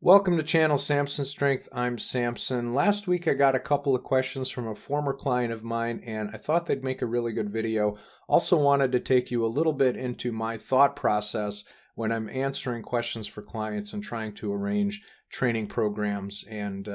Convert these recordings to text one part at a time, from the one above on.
Welcome to channel Samson Strength. I'm Samson. Last week I got a couple of questions from a former client of mine and I thought they'd make a really good video. Also wanted to take you a little bit into my thought process when I'm answering questions for clients and trying to arrange training programs and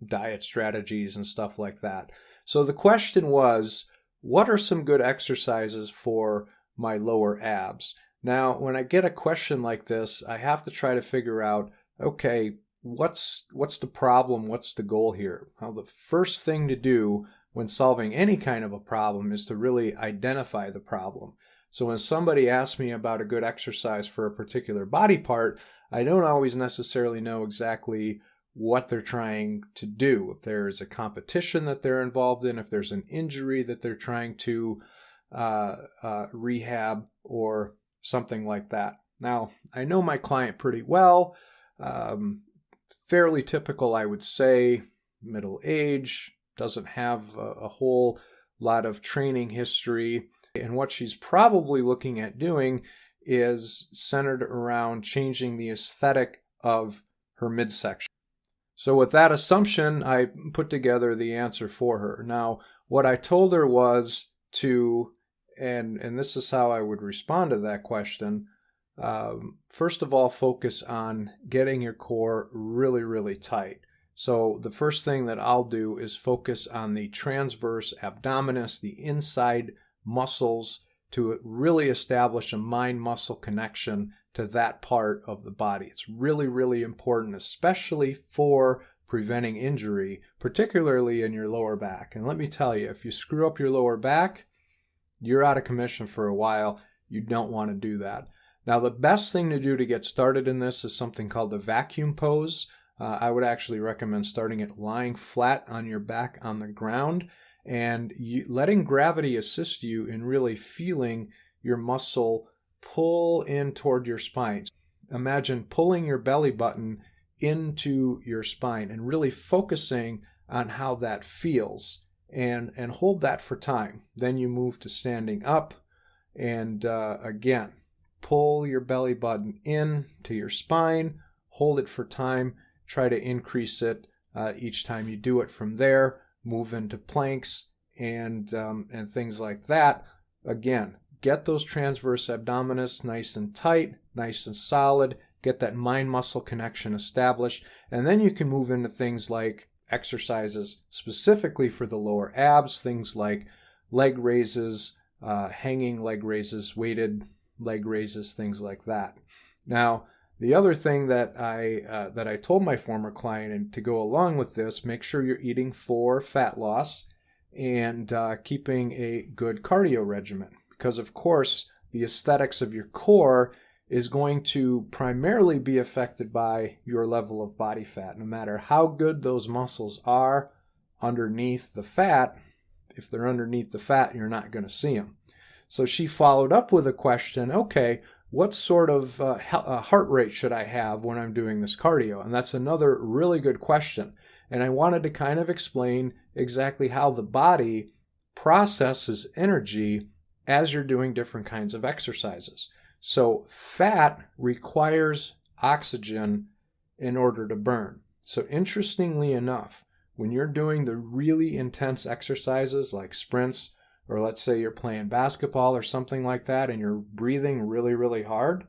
diet strategies and stuff like that. So the question was, what are some good exercises for my lower abs? Now, when I get a question like this, I have to try to figure out, okay, what's the problem? What's the goal here? Well, the first thing to do when solving any kind of a problem is to really identify the problem. So when somebody asks me about a good exercise for a particular body part, I don't always necessarily know exactly what they're trying to do. If there's a competition that they're involved in, if there's an injury that they're trying to rehab or something like that. Now, I know my client pretty well. Fairly typical, I would say, middle age, doesn't have a whole lot of training history. And what she's probably looking at doing is centered around changing the aesthetic of her midsection. So with that assumption, I put together the answer for her. Now, what I told her was to, and this is how I would respond to that question, first of all, focus on getting your core really, really tight. So the first thing that I'll do is focus on the transverse abdominis, the inside muscles, to really establish a mind-muscle connection to that part of the body. It's really, really important, especially for preventing injury, particularly in your lower back. And let me tell you, if you screw up your lower back, you're out of commission for a while. You don't want to do that. Now, the best thing to do to get started in this is something called the vacuum pose. I would actually recommend starting it lying flat on your back on the ground and letting gravity assist you in really feeling your muscle pull in toward your spine. Imagine pulling your belly button into your spine and really focusing on how that feels and hold that for time. Then you move to standing up and again, pull your belly button in to your spine, hold it for time, try to increase it each time you do it. From there, move into planks and things like that. Again, get those transverse abdominis nice and tight, nice and solid, get that mind-muscle connection established, and then you can move into things like exercises specifically for the lower abs, things like leg raises, hanging leg raises, weighted leg raises, things like that. Now, the other thing that I told my former client, and to go along with this, make sure you're eating for fat loss and keeping a good cardio regimen, because of course the aesthetics of your core is going to primarily be affected by your level of body fat. No matter how good those muscles are underneath the fat, if they're underneath the fat, you're not going to see them. So she followed up with a question, okay, what sort of heart rate should I have when I'm doing this cardio? And that's another really good question. And I wanted to kind of explain exactly how the body processes energy as you're doing different kinds of exercises. So fat requires oxygen in order to burn. So interestingly enough, when you're doing the really intense exercises like sprints, or let's say you're playing basketball or something like that and you're breathing really, really hard,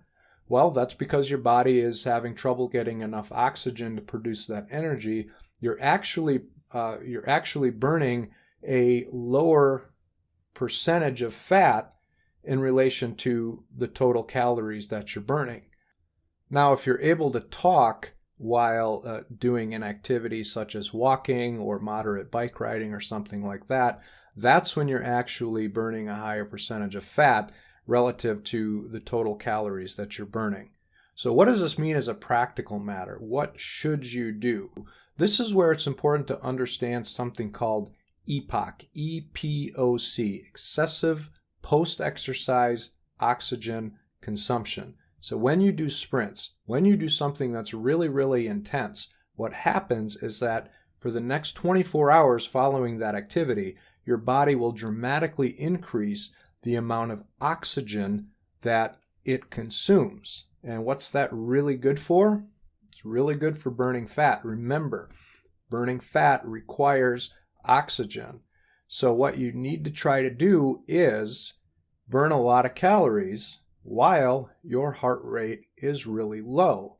well, that's because your body is having trouble getting enough oxygen to produce that energy. You're actually burning a lower percentage of fat in relation to the total calories that you're burning. Now, if you're able to talk while doing an activity such as walking or moderate bike riding or something like that, that's when you're actually burning a higher percentage of fat relative to the total calories that you're burning. So what does this mean as a practical matter? What should you do? This is where it's important to understand something called EPOC, E-P-O-C, excessive post-exercise oxygen consumption. So when you do sprints, when you do something that's really, really intense, what happens is that for the next 24 hours following that activity, your body will dramatically increase the amount of oxygen that it consumes. And what's that really good for? It's really good for burning fat. Remember, burning fat requires oxygen. So what you need to try to do is burn a lot of calories while your heart rate is really low.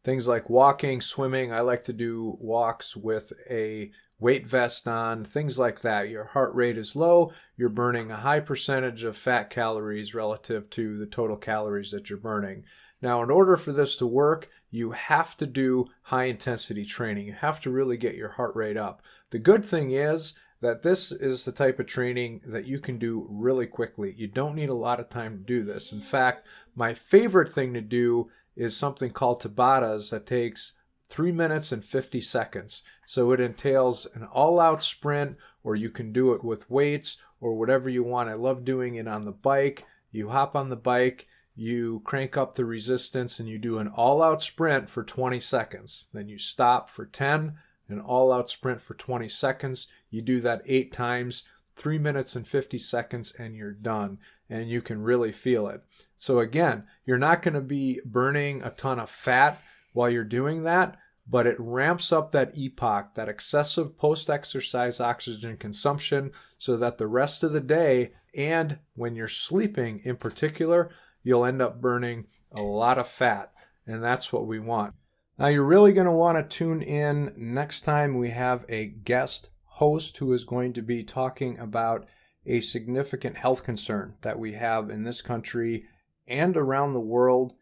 Things like walking, swimming. I like to do walks with a weight vest on, things like that. Your heart rate is low. You're burning a high percentage of fat calories relative to the total calories that you're burning. Now, in order for this to work, you have to do high intensity training. You have to really get your heart rate up. The good thing is that this is the type of training that you can do really quickly. You don't need a lot of time to do this. In fact, my favorite thing to do is something called Tabatas that takes 3 minutes and 50 seconds. So it entails an all-out sprint, or you can do it with weights or whatever you want. I love doing it on the bike. You hop on the bike, you crank up the resistance, and you do an all-out sprint for 20 seconds. Then you stop for 10, an all-out sprint for 20 seconds. You do that 8 times, 3 minutes and 50 seconds, and you're done. And you can really feel it. So again, you're not going to be burning a ton of fat while you're doing that, but it ramps up that EPOC, that excessive post-exercise oxygen consumption, so that the rest of the day, and when you're sleeping in particular, you'll end up burning a lot of fat, and that's what we want. Now, you're really going to want to tune in next time. We have a guest host who is going to be talking about a significant health concern that we have in this country and around the world.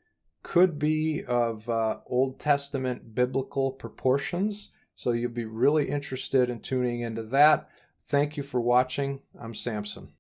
Could be of Old Testament biblical proportions. So you'll be really interested in tuning into that. Thank you for watching. I'm Samson.